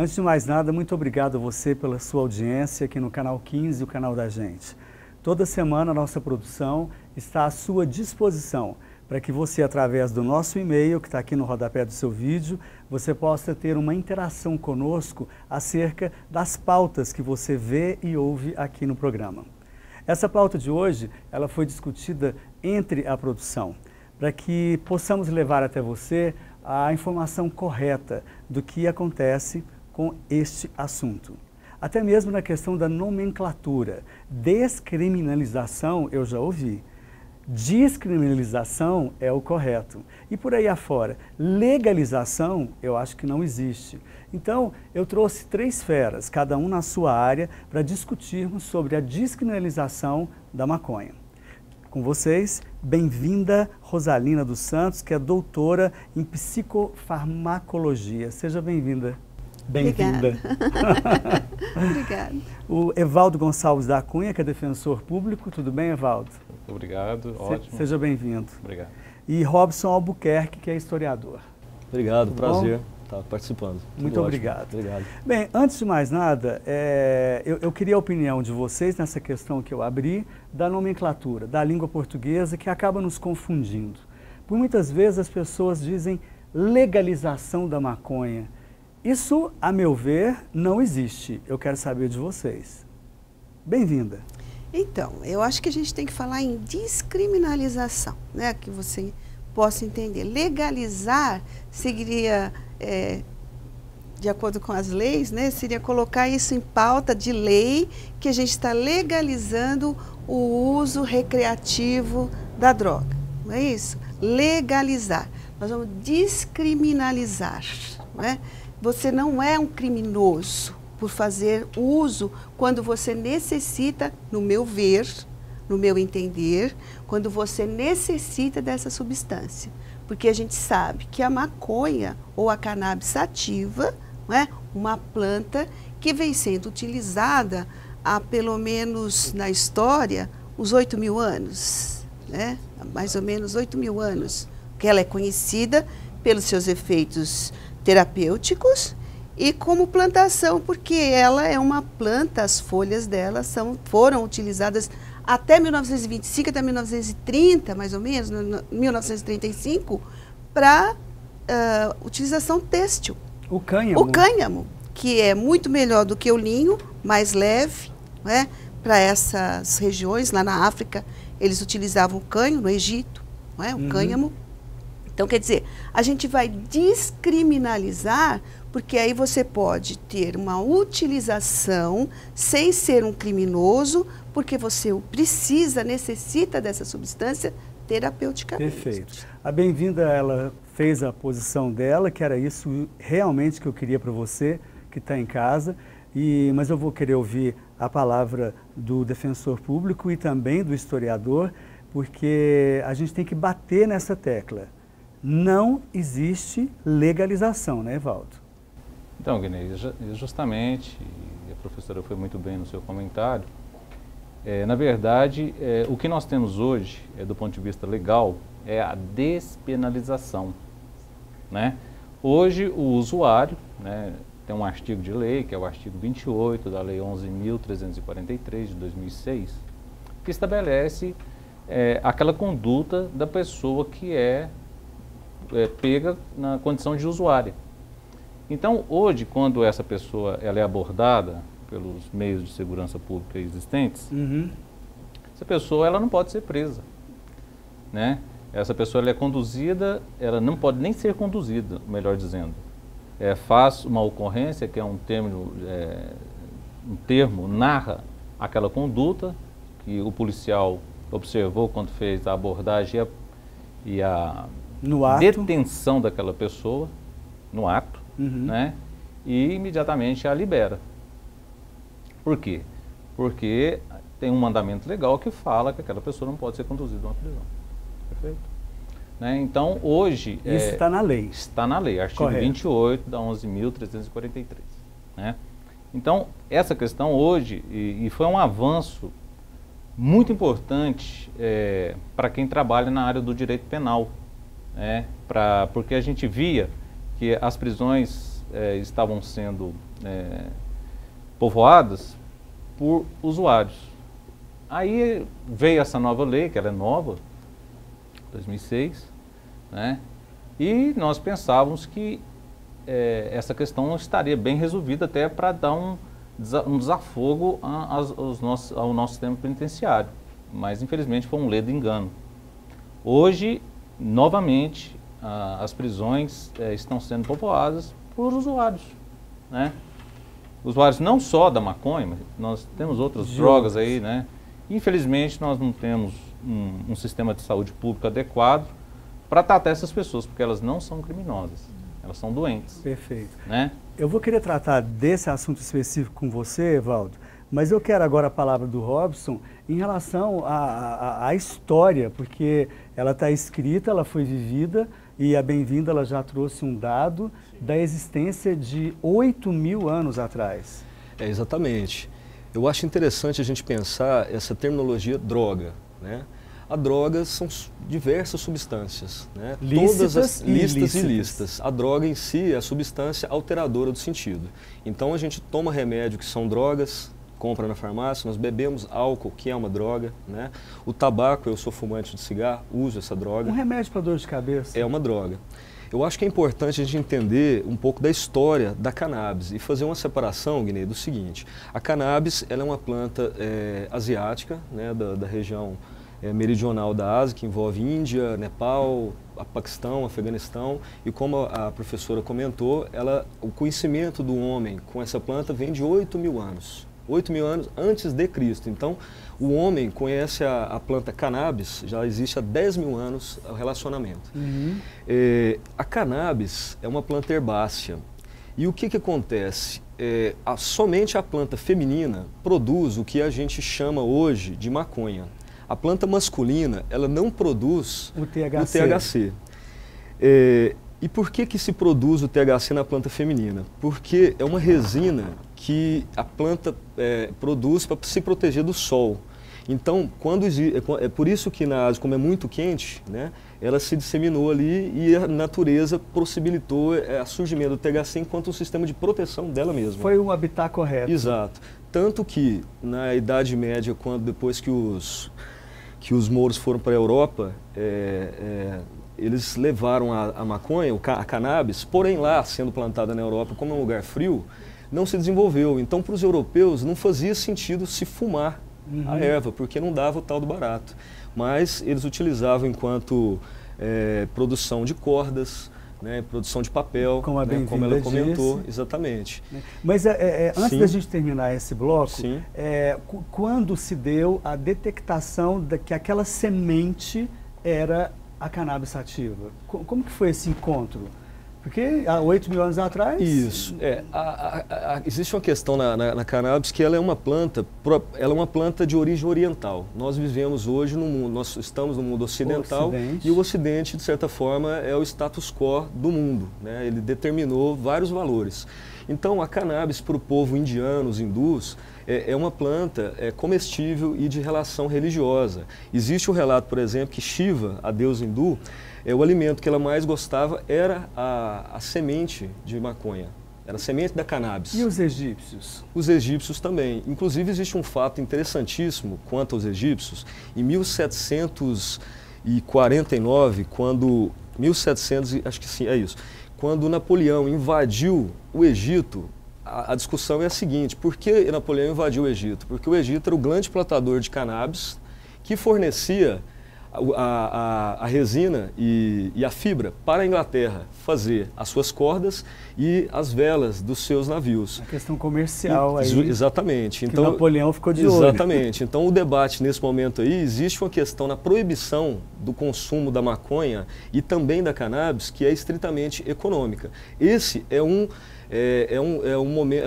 Antes de mais nada, muito obrigado a você pela sua audiência aqui no Canal 15, o canal da gente. Toda semana a nossa produção está à sua disposição para que você, através do nosso e-mail, que está aqui no rodapé do seu vídeo, você possa ter uma interação conosco acerca das pautas que você vê e ouve aqui no programa. Essa pauta de hoje, ela foi discutida entre a produção, para que possamos levar até você a informação correta do que acontece com este assunto. Até mesmo na questão da nomenclatura. Descriminalização, eu já ouvi. Descriminalização é o correto. E por aí afora, legalização, eu acho que não existe. Então, eu trouxe 3 feras, cada um na sua área, para discutirmos sobre a descriminalização da maconha. Com vocês, bem-vinda Rosalina dos Santos, que é doutora em psicofarmacologia. Seja bem-vinda. Bem-vinda. Obrigada. O Evaldo Gonçalves da Cunha, que é defensor público. Tudo bem, Evaldo? Obrigado, ótimo. Seja bem-vindo. Obrigado. E Robson Albuquerque, que é historiador. Obrigado, prazer estar participando. Muito obrigado. Obrigado. Bem, antes de mais nada, eu queria a opinião de vocês nessa questão que eu abri, da nomenclatura, da língua portuguesa, que acaba nos confundindo. Por muitas vezes as pessoas dizem legalização da maconha. Isso, a meu ver, não existe. Eu quero saber de vocês. Bem-vinda. Então, eu acho que a gente tem que falar em descriminalização, né? Que você possa entender. Legalizar seria, de acordo com as leis, né? Seria colocar isso em pauta de lei, que a gente está legalizando o uso recreativo da droga. Não é isso? Legalizar. Nós vamos descriminalizar, não é? Você não é um criminoso por fazer uso quando você necessita, no meu ver, no meu entender, quando você necessita dessa substância. Porque a gente sabe que a maconha ou a cannabis sativa, não é uma planta que vem sendo utilizada há pelo menos na história uns 8.000 anos, né? Mais ou menos 8.000 anos, que ela é conhecida pelos seus efeitos terapêuticos e como plantação, porque ela é uma planta, as folhas dela foram utilizadas até 1925, até 1930, mais ou menos, 1935, para utilização têxtil. O cânhamo. O cânhamo, que é muito melhor do que o linho, mais leve, né? Para essas regiões, lá na África, eles utilizavam o cânhamo, no Egito, não é? O cânhamo. Então, quer dizer, a gente vai descriminalizar, porque aí você pode ter uma utilização sem ser um criminoso, porque você precisa, necessita dessa substância terapeuticamente. Perfeito. A bem-vinda, ela fez a posição dela, que era isso realmente que eu queria para você, que está em casa, mas eu vou querer ouvir a palavra do defensor público e também do historiador, porque a gente tem que bater nessa tecla. Não existe legalização, né, Evaldo? Então, Guinei, justamente, e a professora foi muito bem no seu comentário, na verdade, o que nós temos hoje, do ponto de vista legal, é a despenalização, né? Hoje, o usuário, né, tem um artigo de lei, que é o artigo 28 da Lei 11.343, de 2006, que estabelece aquela conduta da pessoa que pega na condição de usuária. Então, hoje, quando essa pessoa ela é abordada pelos meios de segurança pública existentes, essa pessoa ela não pode ser presa, né? Essa pessoa ela é conduzida, ela não pode nem ser conduzida, melhor dizendo. Faz uma ocorrência, que é um termo, narra aquela conduta que o policial observou quando fez a abordagem e a detenção daquela pessoa no ato, né? E imediatamente a libera. Por quê? Porque tem um mandamento legal que fala que aquela pessoa não pode ser conduzida a uma prisão. Perfeito? Né? Então, hoje... Isso está na lei. Está na lei, artigo Correto. 28 da 11.343. Né? Então, essa questão hoje, e foi um avanço muito importante para quem trabalha na área do direito penal, né? Porque a gente via que as prisões estavam sendo povoadas por usuários. Aí veio essa nova lei, que ela é nova, 2006, né? E nós pensávamos que essa questão estaria bem resolvida até para dar um desafogo ao nosso sistema penitenciário. Mas, infelizmente, foi um ledo engano. Hoje, novamente, as prisões estão sendo povoadas por usuários, né? Usuários não só da maconha, mas nós temos outras drogas aí, né? Infelizmente, nós não temos um sistema de saúde público adequado para tratar essas pessoas, porque elas não são criminosas, elas são doentes. Perfeito. Né? Eu vou querer tratar desse assunto específico com você, Evaldo, mas eu quero agora a palavra do Robson em relação à história, porque ela está escrita, ela foi vivida, e a Bem-vinda ela já trouxe um dado da existência de 8.000 anos atrás. Exatamente. Eu acho interessante a gente pensar essa terminologia droga, né? A droga são diversas substâncias, né? Lícitas, todas as listas e ilícitas. A droga em si é a substância alteradora do sentido. Então a gente toma remédio que são drogas, compra na farmácia, nós bebemos álcool, que é uma droga, né? O tabaco, eu sou fumante de cigarro, uso essa droga. Um remédio para dor de cabeça. É uma droga. Eu acho que é importante a gente entender um pouco da história da cannabis e fazer uma separação, Guinei, do seguinte. A cannabis ela é uma planta asiática, né, da região meridional da Ásia, que envolve Índia, Nepal, Paquistão, Afeganistão. E como a professora comentou, o conhecimento do homem com essa planta vem de 8.000 anos. 8.000 anos antes de Cristo. Então, o homem conhece a planta cannabis, já existe há 10.000 anos o relacionamento. Uhum. A cannabis é uma planta herbácea. E o que acontece? Somente a planta feminina produz o que a gente chama hoje de maconha. A planta masculina, ela não produz o THC. E por que se produz o THC na planta feminina? Porque é uma resina que a planta produz para se proteger do sol. Então, é por isso que na Ásia, como é muito quente, né, ela se disseminou ali e a natureza possibilitou o surgimento do THC enquanto um sistema de proteção dela mesma. Foi o habitat correto. Exato. Tanto que na Idade Média, depois que os mouros foram para a Europa, eles levaram a maconha, a cannabis, porém lá, sendo plantada na Europa, como é um lugar frio, não se desenvolveu. Então, para os europeus, não fazia sentido se fumar a erva, porque não dava o tal do barato. Mas eles utilizavam enquanto produção de cordas, né, produção de papel, como ela comentou. Disse. Exatamente. Mas antes da gente terminar esse bloco, quando se deu a detectação de que aquela semente era a cannabis sativa? Como que foi esse encontro? Porque há 8.000 anos atrás... Isso. Existe uma questão na cannabis que ela é uma planta de origem oriental. Nós vivemos hoje no mundo, nós estamos no mundo ocidental e o Ocidente, de certa forma, é o status quo do mundo, né? Ele determinou vários valores. Então, a cannabis para o povo indiano, os hindus, é uma planta comestível e de relação religiosa. Existe um relato, por exemplo, que Shiva, a deusa hindu, o alimento que ela mais gostava era a semente de maconha, era a semente da cannabis. E os egípcios? Os egípcios também. Inclusive, existe um fato interessantíssimo quanto aos egípcios. Em 1749, acho que sim, é isso, quando Napoleão invadiu o Egito, a discussão é a seguinte: por que Napoleão invadiu o Egito? Porque o Egito era o grande plantador de cannabis que fornecia a resina e a fibra para a Inglaterra fazer as suas cordas e as velas dos seus navios. A questão comercial aí. Exatamente. Então, Napoleão ficou de olho. Exatamente. Então, o debate nesse momento aí, existe uma questão na proibição do consumo da maconha e também da cannabis, que é estritamente econômica. Esse é um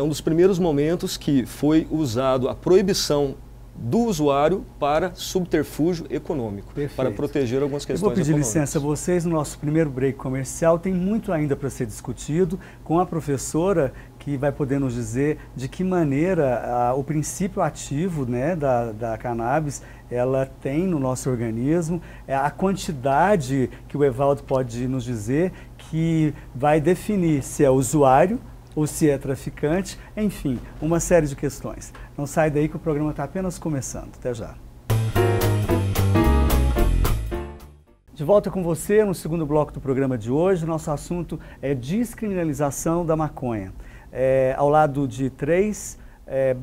dos primeiros momentos que foi usado a proibição do usuário para subterfúgio econômico, para proteger algumas questões econômicas. Eu vou pedir licença a vocês, no nosso primeiro break comercial, tem muito ainda para ser discutido com a professora, que vai poder nos dizer de que maneira o princípio ativo, né, da cannabis ela tem no nosso organismo, a quantidade que o Evaldo pode nos dizer, que vai definir se é usuário ou se é traficante, enfim, uma série de questões. Não sai daí que o programa está apenas começando. Até já. De volta com você no segundo bloco do programa de hoje. Nosso assunto é descriminalização da maconha. Ao lado de três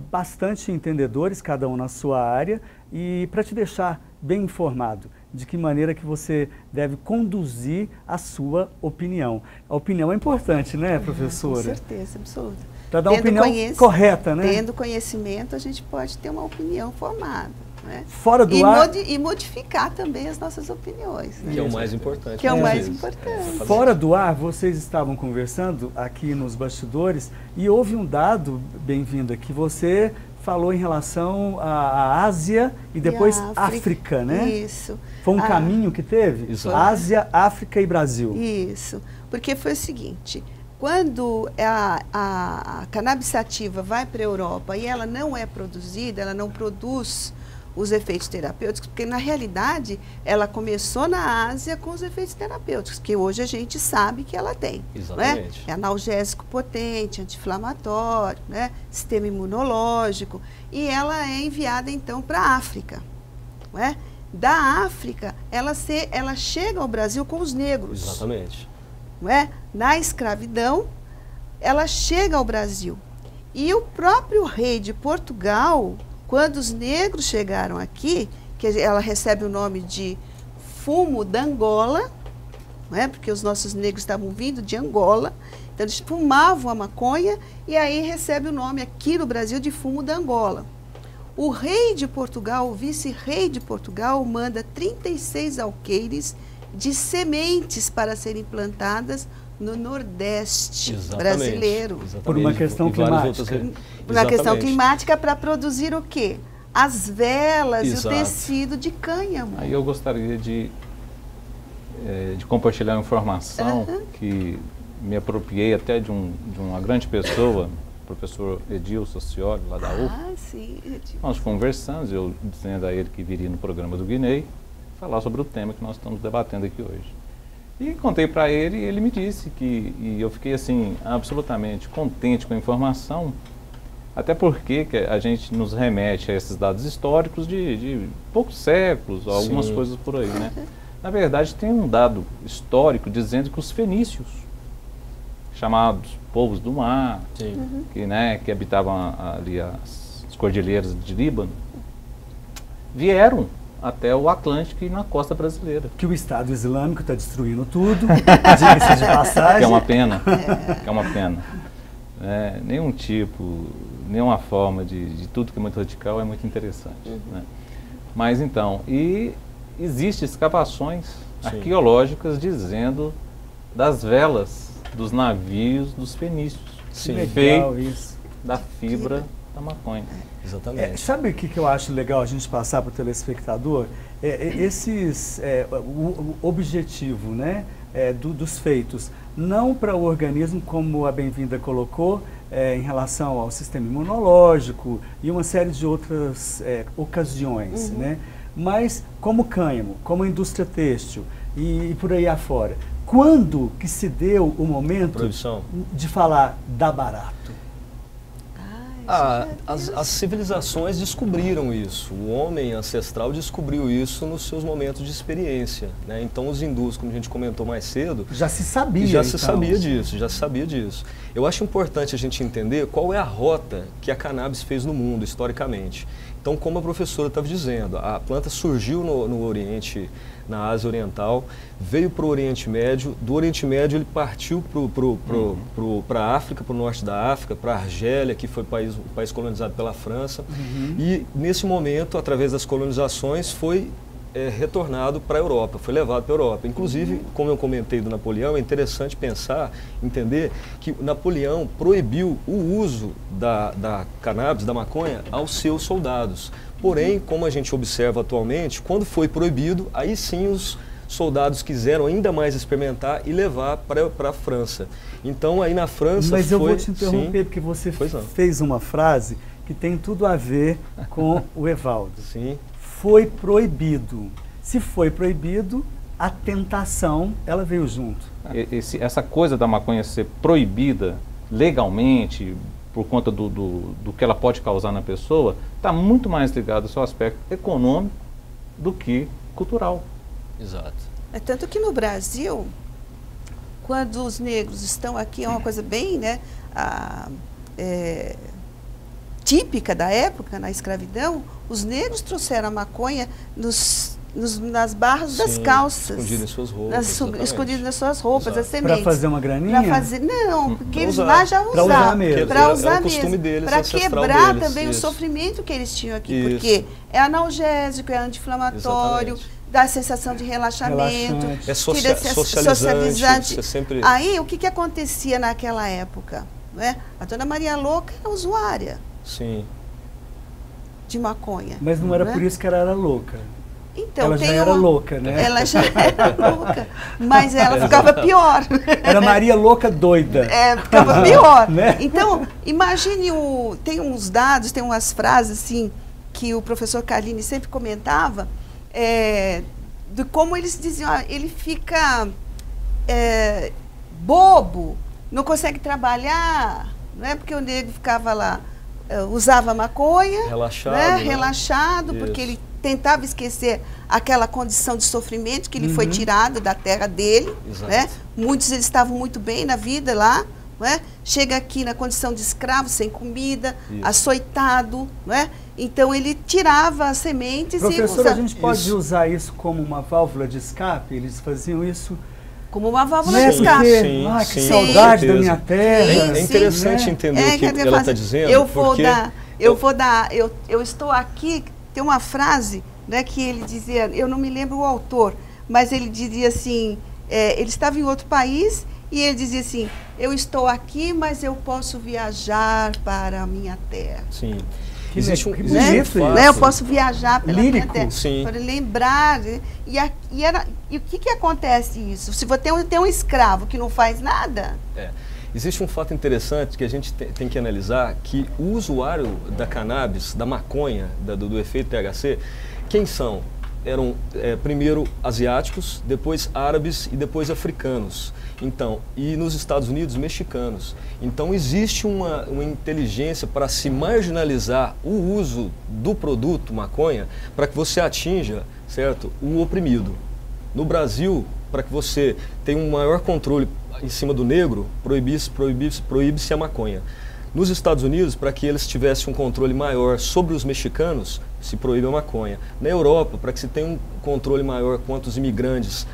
bastante entendedores, cada um na sua área, e para te deixar bem informado de que maneira que você deve conduzir a sua opinião. A opinião é importante, né, professora? Com certeza, absoluta. Para dar uma opinião correta, né? Tendo conhecimento, a gente pode ter uma opinião formada. Né? Fora do ar... E modificar também as nossas opiniões. Né? Que é o mais importante. Que é o mais importante. Fora do ar, vocês estavam conversando aqui nos bastidores e houve um dado, bem-vinda, que você falou em relação à Ásia e depois África, né? Isso. Foi um caminho que teve? Exato. Ásia, África e Brasil. Isso. Porque foi o seguinte, quando a cannabis sativa vai para a Europa e ela não é produzida, ela não produz os efeitos terapêuticos, porque na realidade ela começou na Ásia com os efeitos terapêuticos, que hoje a gente sabe que ela tem. Exatamente. Né? É analgésico potente, anti-inflamatório, né? Sistema imunológico, e ela é enviada então para a África. Né? Da África, ela chega ao Brasil com os negros. Exatamente. Não é? Na escravidão, ela chega ao Brasil. E o próprio rei de Portugal, quando os negros chegaram aqui, que ela recebe o nome de fumo da Angola, não é? Porque os nossos negros estavam vindo de Angola, então eles fumavam a maconha e aí recebe o nome aqui no Brasil de fumo da Angola. O rei de Portugal, o vice-rei de Portugal, manda 36 alqueires de sementes para serem plantadas no Nordeste brasileiro. Exatamente. Por uma questão climática. Por uma questão climática, para produzir o quê? As velas e o tecido de cânhamo. Aí eu gostaria de compartilhar uma informação que me apropriei até de uma grande pessoa, o professor Edil Socioli, lá da UF. Sim, Edil. Nós conversamos, eu dizendo a ele que viria no programa do Guinei falar sobre o tema que nós estamos debatendo aqui hoje. E contei para ele e ele me disse e eu fiquei assim absolutamente contente com a informação, até porque a gente nos remete a esses dados históricos de poucos séculos, algumas coisas por aí, né? Na verdade, tem um dado histórico dizendo que os fenícios, chamados povos do mar, que habitavam ali as cordilheiras de Líbano, vieram até o Atlântico e na costa brasileira. Que o Estado Islâmico está destruindo tudo, diga-se de passagem. Que é uma pena, que é uma pena. Nenhuma forma de tudo que é muito radical é muito interessante. Né? Mas então, existem escavações arqueológicas dizendo das velas dos navios dos fenícios, feitos da fibra da maconha. Exatamente. Sabe o que eu acho legal a gente passar para o telespectador? O objetivo, né, dos feitos, não para o organismo, como a Bem-vinda colocou, em relação ao sistema imunológico e uma série de outras ocasiões, né? Mas como cânhamo, como indústria têxtil e por aí afora. Quando que se deu o momento de falar dá barato? As civilizações descobriram isso, o homem ancestral descobriu isso nos seus momentos de experiência, né? Então os hindus, como a gente comentou mais cedo, já se sabia disso. Eu acho importante a gente entender qual é a rota que a cannabis fez no mundo, historicamente. Então, como a professora estava dizendo, a planta surgiu no Oriente, na Ásia Oriental, veio para o Oriente Médio, do Oriente Médio ele partiu para a África, para o norte da África, para a Argélia, que foi o país colonizado pela França, e nesse momento, através das colonizações, foi retornado para a Europa, foi levado para a Europa. Inclusive, como eu comentei do Napoleão, é interessante entender que Napoleão proibiu o uso da cannabis, da maconha, aos seus soldados. Porém, como a gente observa atualmente, quando foi proibido, aí sim os soldados quiseram ainda mais experimentar e levar para a França. Então, aí na França Mas eu vou te interromper, porque você fez uma frase que tem tudo a ver com o Evaldo. Sim. Foi proibido. Se foi proibido, a tentação, ela veio junto. Essa coisa da maconha ser proibida legalmente, por conta do que ela pode causar na pessoa, está muito mais ligado ao seu aspecto econômico do que cultural. Exato. É tanto que no Brasil, quando os negros estão aqui, é uma coisa bem, né, típica da época, na escravidão, os negros trouxeram a maconha nas barras das calças. Escondido em suas roupas. Escondido nas suas roupas, as sementes. Para fazer uma graninha? Não, porque eles lá já usavam. Para usar mesmo. Para usar o costume deles, para quebrar deles, também isso. o sofrimento que eles tinham aqui. Isso. Porque é analgésico, é anti-inflamatório, dá a sensação de relaxamento. É socializante. Sempre... Aí, o que acontecia naquela época? Né? A dona Maria Louca é usuária. Sim. De maconha. Mas não era por isso que ela era louca. Então, ela já era louca, né? Ela já era louca, mas ela ficava pior. Era Maria Louca doida. Ficava pior. Né? Então, imagine, tem uns dados, tem umas frases assim, que o professor Carlini sempre comentava, de como eles diziam, ele fica bobo, não consegue trabalhar, não é porque o negro ficava lá, usava maconha, relaxado, né? Né? Relaxado, porque ele tentava esquecer aquela condição de sofrimento que lhe foi tirado da terra dele. Né? Muitos eles estavam muito bem na vida lá. Né? Chega aqui na condição de escravo, sem comida, açoitado. Né? Então ele tirava as sementes. Professor, a gente pode usar isso como uma válvula de escape? Eles faziam isso como uma válvula de escape. Que saudade da minha terra. É interessante entender o que ela está dizendo. Eu estou aqui. Tem uma frase, né, que ele dizia, eu não me lembro o autor, mas ele dizia assim, ele estava em outro país e ele dizia assim, eu estou aqui, mas eu posso viajar para a minha terra. Sim. Existe um né? Eu posso viajar pela minha terra, para lembrar. E o que acontece isso? Se você tem um escravo que não faz nada... Existe um fato interessante que a gente tem que analisar, que o usuário da cannabis, da maconha, do efeito THC, quem são? Eram primeiro asiáticos, depois árabes e depois africanos. Então, e nos Estados Unidos, mexicanos. Então existe uma inteligência para se marginalizar o uso do produto maconha para que você atinja, certo, o oprimido. No Brasil, para que você tenha um maior controle em cima do negro, proíbe-se a maconha. Nos Estados Unidos, para que eles tivessem um controle maior sobre os mexicanos, se proíbe a maconha. Na Europa, para que se tenha um controle maior quanto os imigrantes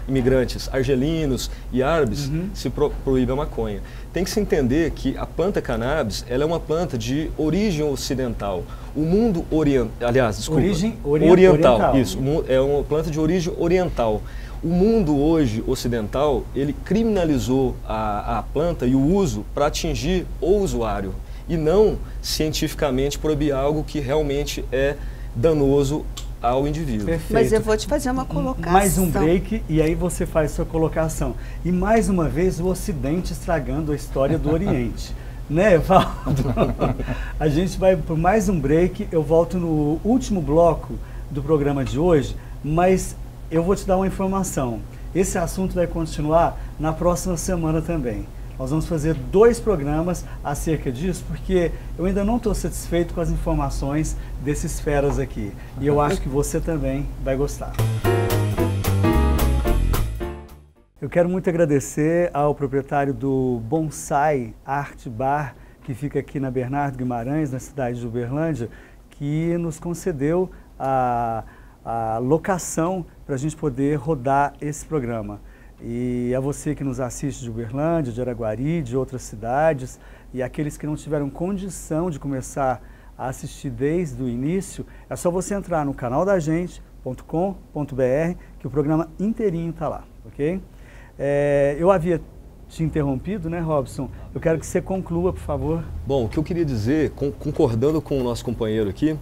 argelinos e árabes, se proíbe a maconha. Tem que se entender que a planta cannabis, ela é uma planta de origem ocidental. O mundo oriental. Isso, é uma planta de origem oriental. O mundo hoje ocidental, ele criminalizou a planta e o uso para atingir o usuário e não cientificamente proibir algo que realmente é danoso ao indivíduo. Perfeito. Mas eu vou te fazer uma colocação. Mais um break e aí você faz sua colocação. E mais uma vez o Ocidente estragando a história do Oriente. Né, Evaldo? A gente vai por mais um break, eu volto no último bloco do programa de hoje, mas eu vou te dar uma informação. Esse assunto vai continuar na próxima semana também. Nós vamos fazer 2 programas acerca disso, porque eu ainda não estou satisfeito com as informações desses feras aqui. E eu acho que você também vai gostar. Eu quero muito agradecer ao proprietário do Bonsai Art Bar, que fica aqui na Bernardo Guimarães, na cidade de Uberlândia, que nos concedeu a locação para a gente poder rodar esse programa. E a você que nos assiste de Uberlândia, de Araguari, de outras cidades, e aqueles que não tiveram condição de começar a assistir desde o início, é só você entrar no canaldagente.com.br que o programa inteirinho está lá, ok? Eu havia te interrompido, né, Robson? Eu quero que você conclua, por favor. Bom, o que eu queria dizer, concordando com o nosso companheiro aqui,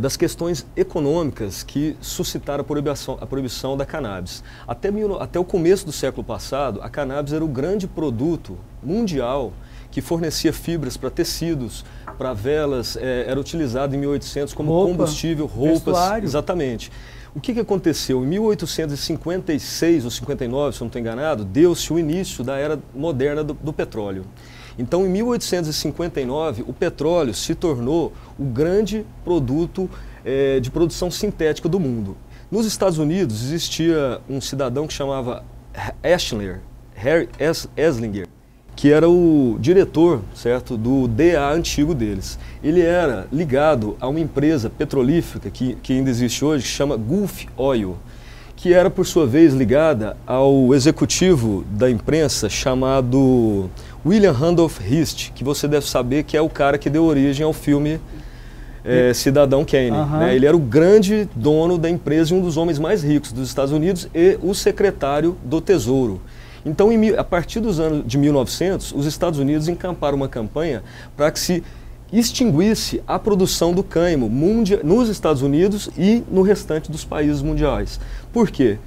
das questões econômicas que suscitaram a proibição da cannabis. Até o começo do século passado, a cannabis era o grande produto mundial que fornecia fibras para tecidos, para velas, era utilizado em 1800 como combustível, roupas, vestuário. Exatamente. O que aconteceu? Em 1856 ou 59, se eu não estou enganado, deu-se o início da era moderna do petróleo. Então, em 1859, o petróleo se tornou o grande produto de produção sintética do mundo. Nos Estados Unidos existia um cidadão que chamava Harry Esslinger, que era o diretor, certo, do DA antigo deles. Ele era ligado a uma empresa petrolífera que ainda existe hoje, que chama Gulf Oil, que era, por sua vez, ligada ao executivo da imprensa chamado William Randolph Hearst, que você deve saber que é o cara que deu origem ao filme Cidadão Kane. Né? Ele era o grande dono da empresa e um dos homens mais ricos dos Estados Unidos e o secretário do Tesouro. Então, a partir dos anos de 1900, os Estados Unidos encamparam uma campanha para que se extinguisse a produção do cânhamo nos Estados Unidos e no restante dos países mundiais. Por quê?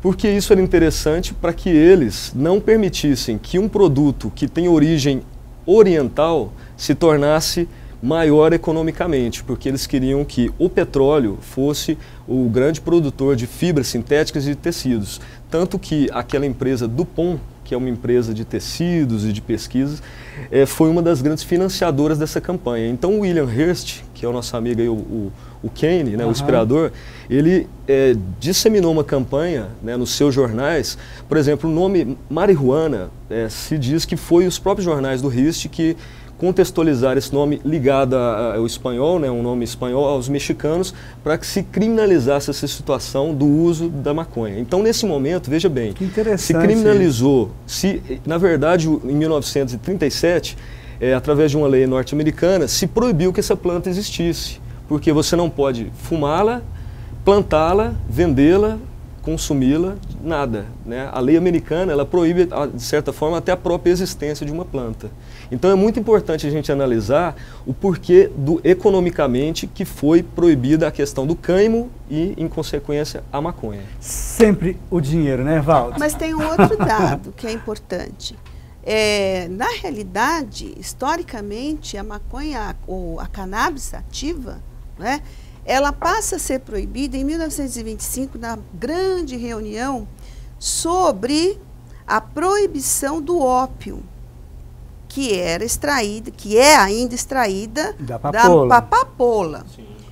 Porque isso era interessante para que eles não permitissem que um produto que tem origem oriental se tornasse maior economicamente, porque eles queriam que o petróleo fosse o grande produtor de fibras sintéticas e de tecidos. Tanto que aquela empresa DuPont, que é uma empresa de tecidos e de pesquisas, foi uma das grandes financiadoras dessa campanha. Então o William Hearst, que é o nosso amigo aí, o Kane, né, o inspirador, ele disseminou uma campanha, né, nos seus jornais. Por exemplo, o nome marihuana se diz que foi os próprios jornais do Hearst que contextualizar esse nome ligado ao espanhol, né, um nome espanhol, aos mexicanos, para que se criminalizasse essa situação do uso da maconha. Então, nesse momento, veja bem, se criminalizou, na verdade, em 1937, através de uma lei norte-americana, se proibiu que essa planta existisse, porque você não pode fumá-la, plantá-la, vendê-la, consumi-la, nada. Né? A lei americana, ela proíbe, de certa forma, até a própria existência de uma planta. Então é muito importante a gente analisar o porquê economicamente que foi proibida a questão do cânhamo e, em consequência, a maconha. Sempre o dinheiro, né, Valdo? Mas tem um outro dado que é importante. Na realidade, historicamente, a maconha, ou a cannabis ativa, né, ela passa a ser proibida em 1925, na grande reunião sobre a proibição do ópio, que é ainda extraída da papoula.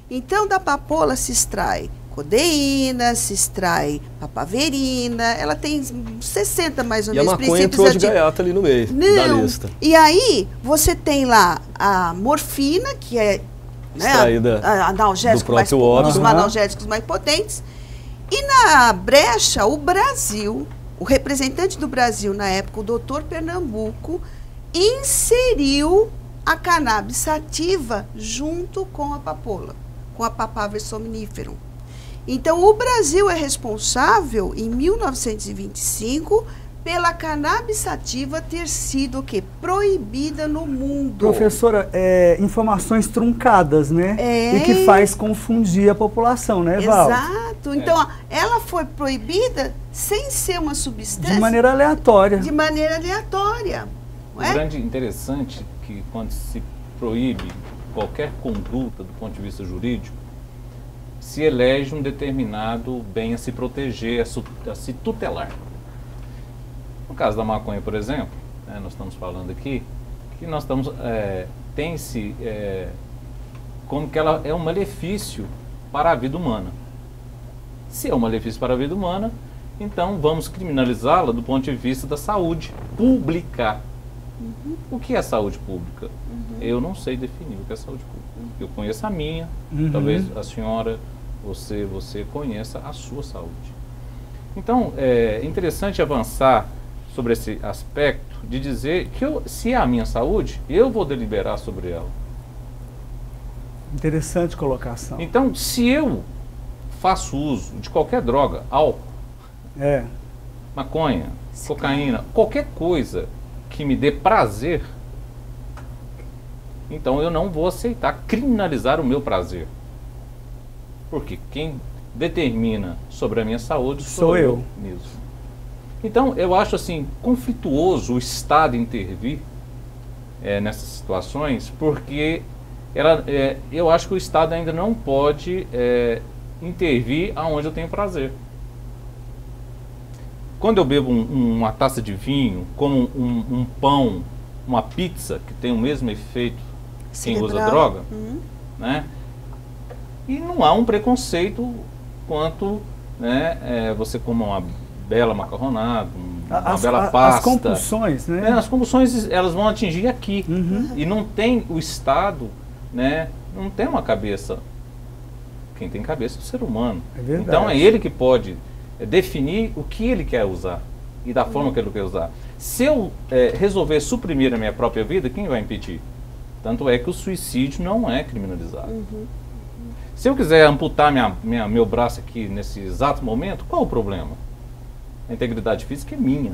Então, da papoula se extrai codeína, se extrai papaverina, ela tem 60 mais ou menos princípios ativos. E a maconha entrou de gaiata ali no meio da lista. E aí, você tem lá a morfina, que é extraída analgésico mais, um dos analgésicos mais potentes. E na brecha, o Brasil, o representante do Brasil na época, o doutor Pernambuco, inseriu a cannabis sativa junto com a papoula, com a Papaver somniferum. Então, o Brasil é responsável, em 1925, pela cannabis sativa ter sido o quê? Proibida no mundo. Professora, informações truncadas, né? E que faz confundir a população, né, Val? Exato. Então, ela foi proibida sem ser uma substância. De maneira aleatória. De maneira aleatória. O grande interessante é que quando se proíbe qualquer conduta do ponto de vista jurídico, se elege um determinado bem a se proteger, a se tutelar. No caso da maconha, por exemplo, né, nós estamos falando aqui, que nós estamos, tem-se como que ela é um malefício para a vida humana. Se é um malefício para a vida humana, então vamos criminalizá-la do ponto de vista da saúde pública. O que é saúde pública? Eu não sei definir o que é saúde pública. Eu conheço a minha, talvez a senhora, você conheça a sua saúde. Então, é interessante avançar sobre esse aspecto de dizer que se é a minha saúde, eu vou deliberar sobre ela. Interessante colocação. Então, se eu faço uso de qualquer droga, álcool, maconha, cocaína, qualquer coisa que me dê prazer, então eu não vou aceitar criminalizar o meu prazer. Porque quem determina sobre a minha saúde sou eu mesmo. Então, eu acho assim conflituoso o Estado intervir nessas situações, porque eu acho que o Estado ainda não pode intervir aonde eu tenho prazer. Quando eu bebo uma taça de vinho, como um pão uma pizza que tem o mesmo efeito quem usa Cerebral. droga, né? E não há um preconceito quanto, né, você comer uma bela macarronada, uma bela pasta. As compulsões, né? As compulsões, elas vão atingir aqui. E não tem o Estado, né, não tem uma cabeça. Quem tem cabeça é o ser humano. É verdade. Então é ele que pode definir o que ele quer usar e da forma que ele quer usar. Se eu resolver suprimir a minha própria vida, quem vai impedir? Tanto é que o suicídio não é criminalizado. Se eu quiser amputar meu braço aqui nesse exato momento, qual o problema? A integridade física é minha.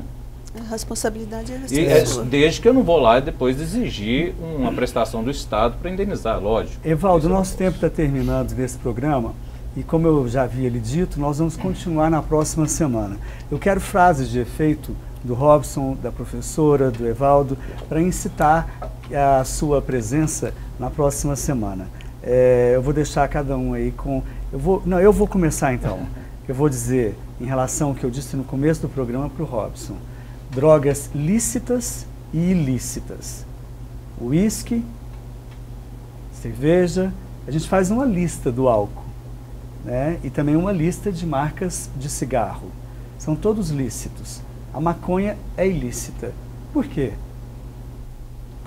A responsabilidade é sua. Desde que eu não vou lá e depois exigir uma prestação do Estado para indenizar, lógico. Evaldo, o nosso tempo está terminando desse programa e, como eu já havia lhe dito, nós vamos continuar na próxima semana. Eu quero frases de efeito do Robson, da professora, do Evaldo, para incitar a sua presença na próxima semana. Eu vou deixar cada um aí com... Eu vou começar então. Eu vou dizer, em relação ao que eu disse no começo do programa para o Robson, drogas lícitas e ilícitas. Uísque, cerveja, a gente faz uma lista do álcool, né? E também uma lista de marcas de cigarro. São todos lícitos. A maconha é ilícita. Por quê?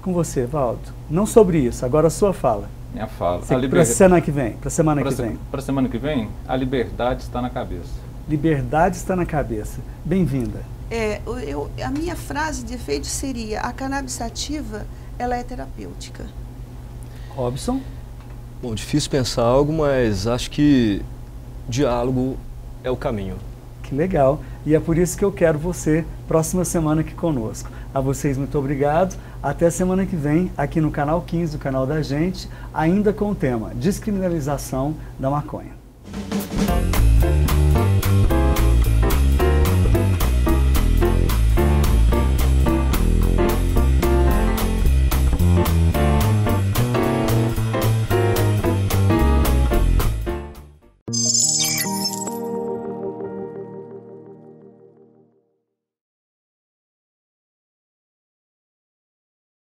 Com você, Evaldo. Não sobre isso, agora a sua fala. Minha fala. Para a semana que vem. Para a semana que vem, a liberdade está na cabeça. Liberdade está na cabeça. Bem-vinda. A minha frase de efeito seria: a cannabis sativa, ela é terapêutica. Robson? Bom, difícil pensar algo, mas acho que diálogo é o caminho. Que legal. E é por isso que eu quero você próxima semana aqui conosco. A vocês, muito obrigado. Até semana que vem, aqui no Canal 15, o canal da gente, ainda com o tema Descriminalização da maconha.